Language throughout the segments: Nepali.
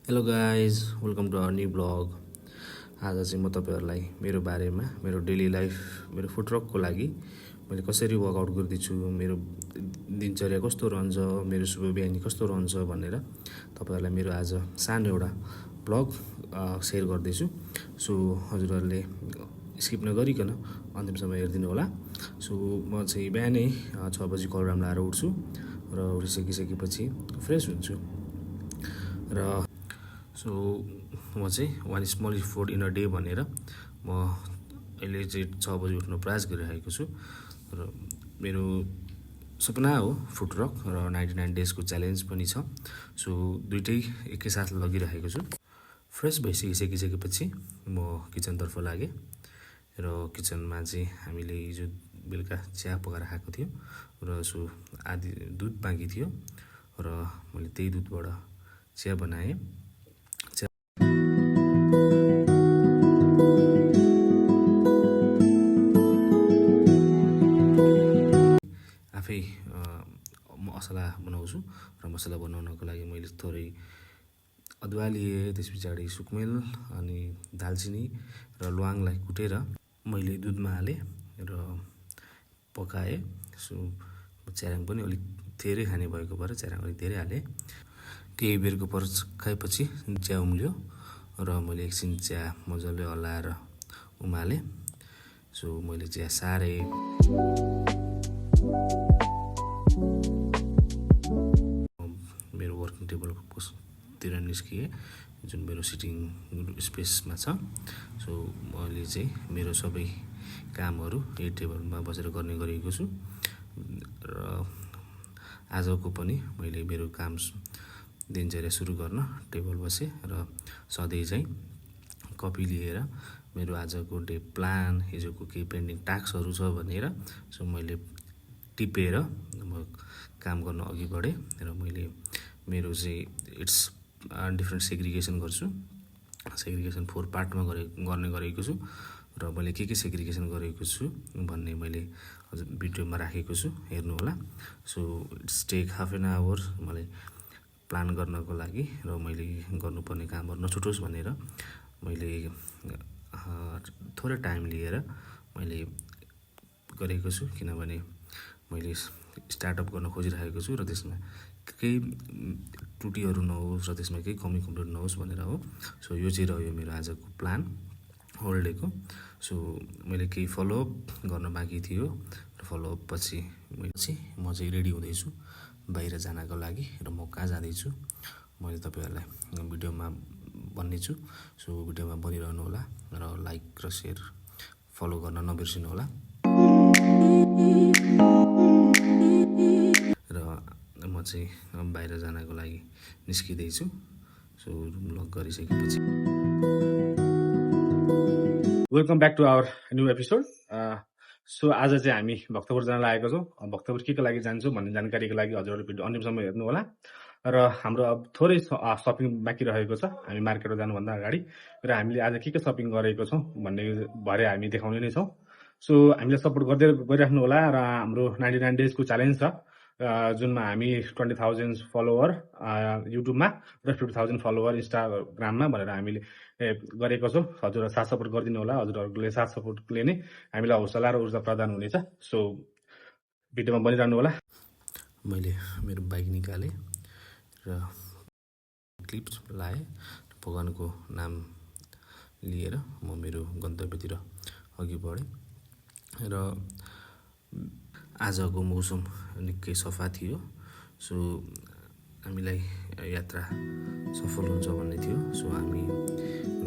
Hello guys, welcome to our new vlog. आज चाहिँ म तपाईँहरूलाई मेरो बारेमा, मेरो डेली लाइफ, मेरो फुटवर्कको लागि मैले कसरी वर्कआउट गर्दैछु, मेरो दिनचर्या कस्तो रहन्छ, मेरो शुभ बिहानी कस्तो रहन्छ भनेर तपाईँहरूलाई मेरो आज सानो एउटा ब्लग सेयर गर्दैछु। सो हजुरहरूले स्किप नगरिकन अन्तिमसम्म हेरिदिनु होला। सो म चाहिँ बिहानै 6 बजी अलार्म लाएर उठ्छु र उठिसकिसकेपछि फ्रेस हुन्छु र सो म चाहिँ one small effort in a day भनेर म अहिले चाहिँ 6 बजी उठ्न प्रयास गरिरहेको छु र मेरो सपना हो फुटवर्क र 99 डेजको च्यालेन्ज पनि छ। सो दुइटै एकैसाथ लगिरहेको छु। फ्रेस भइसकिसकेपछि म किचनतर्फ लागेँ र किचनमा चाहिँ हामीले हिजो बेलुका चिया पकाएर खाएको थियो र सो आधी दुध बाँकी थियो र मैले त्यही दुधबाट चिया बनाएँ। आफै मसला बनाउँछु र मसला बनाउनको लागि मैले थोरै अदुवा लिएँ, त्यस पछाडि सुकमेल अनि दालचिनी र ल्वाङलाई कुटेर मैले दुधमा हालेँ र पकाएँ। सो च्याराङ पनि अलिक धेरै खाने भएको भएर च्याराङ अलिक धेरै हालेँ। केही बेरको पर्खाएपछि चिया उम्ल्यो र मैले एकछिन चिया मजाले हल्लाएर उमालेँ। सो मैले चिया सारेँ। मेरो वर्किङ टेबलतिर निस्किएँ, जुन मेरो सिटिङ स्पेसमा छ। सो मैले चाहिँ मेरो सबै कामहरू यही टेबलमा बसेर गर्ने गरेको छु र आजको पनि मैले मेरो काम दिनचर्या सुरु गर्न टेबल बसेँ र सधैँ चाहिँ कपी लिएर मेरो आजको डे प्लान, हिजोको केही पेन्डिङ टास्कहरू छ भनेर सो मैले टिपेर म काम गर्न अघि बढेँ र मैले मेरो चाहिँ इट्स डिफ्रेन्ट सेग्रिगेसन गर्छु। सेग्रिगेसन 4 पार्टमा गर्ने गरेको छु र मैले के सेग्रिगेसन गरेको छु भन्ने मैले हजुर भिडियोमा राखेको छु, हेर्नु होला। So it's take half an hour मलाई प्लान गर्नको लागि र मैले गर्नुपर्ने कामहरू नछुटोस् भनेर मैले थोरै टाइम लिएर मैले गरेको छु, किनभने मैले स्टार्टअप गर्न खोजिरहेको छु र त्यसमा केही त्रुटिहरू नहोस् र त्यसमा केही कमी कमजोरी नहोस् भनेर हो। सो यो चाहिँ रह्यो मेरो आजको प्लान होल डेको। सो मैले केही फलोअप गर्न बाँकी थियो र फलोअप पछि म चाहिँ रेडी हुँदैछु बाहिर जानको लागि र म कहाँ जाँदैछु मैले तपाईँहरूलाई भिडियोमा भन्नेछु। सो भिडियोमा बनिरहनु होला र लाइक र सेयर फलो गर्न नबिर्सिनु होला। र म चाहिँ बाहिर जानको लागि निस्किँदैछु। सो रुम लक गरिसकेपछि welcome back to our new episode. So आज चाहिँ हामी भक्तपुर जान लागेको छौँ। भक्तपुर के लागि जान्छौँ भन्ने जानकारीको लागि हजुरहरू भिडियो अन्तिमसम्म हेर्नु होला। र हाम्रो अब थोरै सपिङ बाँकी रहेको छ हामी मार्केटमा जानुभन्दा अगाडि, र हामीले आज के सपिङ गरेको छौँ भन्ने भरे हामी देखाउने नै छौँ। सो हामीलाई सपोर्ट गरिराख्नु होला र हाम्रो 99 डेजको च्यालेन्ज छ, जुनमा हामी 20,000 फलोवर युट्युबमा र 50,000 फलोवर इन्स्टाग्राममा भनेर हामीले गरेको छौँ। हजुरहरू साथ सपोर्ट गरिदिनु होला। हजुरहरूले साथ सपोर्टले नै हामीलाई हौसला र ऊर्जा प्रदान हुनेछ। सो भिडियोमा बनिरहनु होला। मैले मेरो बाइक निकालेँ र क्लिप्स लाएँ, भगवानको नाम लिएर म मेरो गन्तव्यतिर अघि बढेँ र आजको मौसम निकै सफा थियो। सो हामीलाई यात्रा सफल हुन्छ भन्ने थियो। सो हामी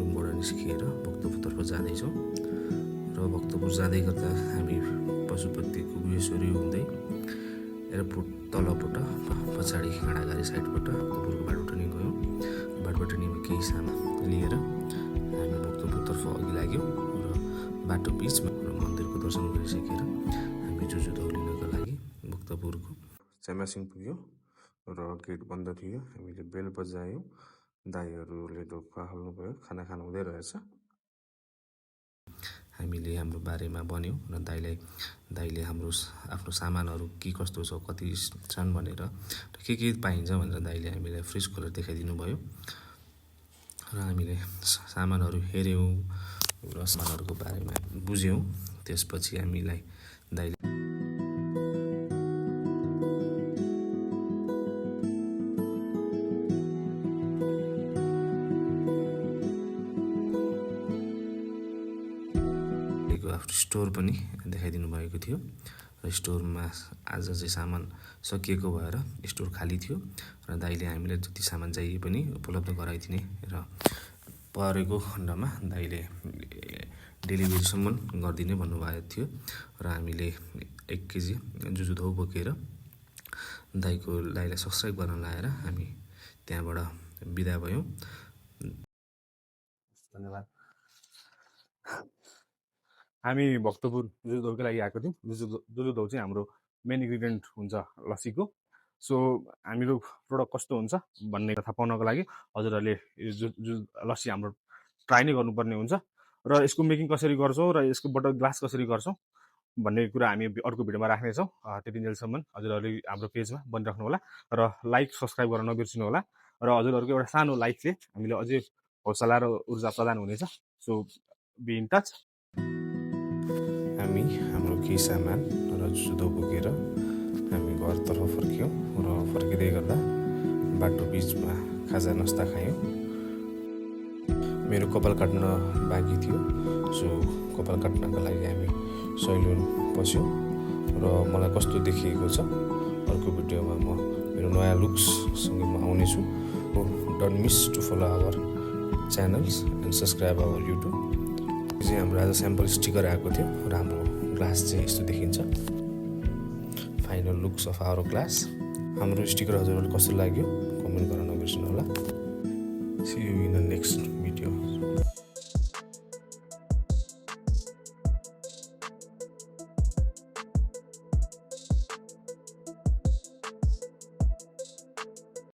रुमबाट निस्किएर भक्तपुरतर्फ जाँदैछौँ र भक्तपुर जाँदै गर्दा हामी पशुपति गुहेश्वरी हुँदै एयरपोर्ट तलपट्ट पछाडि घाँडाघारी साइडबाट भक्तपुरको बाटोटनी गयौँ। बाटोटनीमा केही सामान लिएर हामी भक्तपुरतर्फ अघि लाग्यौँ र बाटो बिचमा मन्दिरको दर्शन गरिसकेर हामी जुजु दौलिनको लागि भक्तपुरको च्यामासिङ पुग्यौँ र गेट बन्द थियो। हामीले बेल बजायौँ, दाईहरूले ढोका हाल्नुभयो, खाना खानु हुँदै रहेछ। हामीले हाम्रो बारेमा भन्यौँ र दाइले हाम्रो आफ्नो सामानहरू के कस्तो छ, कति छन् भनेर र के पाइन्छ भनेर दाइले हामीलाई फ्रिज खोलेर देखाइदिनु भयो। र हामीले सामानहरू हेऱ्यौँ र सामानहरूको बारेमा बुझ्यौँ। त्यसपछि हामीलाई दाइले आफ्नो स्टोर पनि देखाइदिनु भएको थियो र स्टोरमा आज चाहिँ सामान सकिएको भएर स्टोर खाली थियो र दाइले हामीलाई जति सामान चाहिए पनि उपलब्ध गराइदिने र परेको खण्डमा दाइले डेलिभरीसम्म गरिदिने भन्नुभएको थियो र हामीले 1 केजी जुजुधौ बोकेर दाइलाई सब्सक्राइब गर्न लाएर हामी त्यहाँबाट बिदा भयौँ। धन्यवाद। हामी भक्तपुर जुजुधौको लागि आएको थियौँ। जुजुधौ चाहिँ हाम्रो मेन इन्ग्रिडियन्ट हुन्छ लस्सीको। सो हाम्रो प्रोडक्ट कस्तो हुन्छ भन्ने थाहा पाउनको लागि हजुरहरूले लस्सी हाम्रो ट्राई नै गर्नुपर्ने हुन्छ र यसको मेकिङ कसरी गर्छौँ र यसको बटर ग्लास कसरी गर्छौँ भन्ने कुरा हामी अर्को भिडियोमा राख्नेछौँ। त्यतिन्जेलसम्म हजुरहरूले हाम्रो पेजमा बनिराख्नु होला र लाइक सब्सक्राइब गर्न नबिर्सिनु होला र हजुरहरूको एउटा सानो लाइकले हामीले अझै हौसला र ऊर्जा प्रदान हुनेछ। So be in touch. हामी हाम्रो केही सामान र जुजुधौ बोकेर हामी घरतर्फ फर्क्यौँ र फर्किँदै गर्दा बाटो बिचमा खाजा नास्ता खायौँ। मेरो कपाल काट्न बाँकी थियो, सो कपाल काट्नको लागि हामी सैलुन पस्यौँ र मलाई कस्तो देखिएको छ अर्को भिडियोमा म मेरो नयाँ लुक्ससँग म आउनेछु। Don't miss to follow our channels and subscribe our YouTube. चाहिँ हाम्रो आज स्याम्पल स्टिकर आएको थियो र हाम्रो ग्लास चाहिँ यस्तो देखिन्छ। Final looks of our glass. हाम्रो स्टिकर हजुरहरूलाई कस्तो लाग्यो कमेन्ट गर्न नबिर्सनु होला। See you in the next video.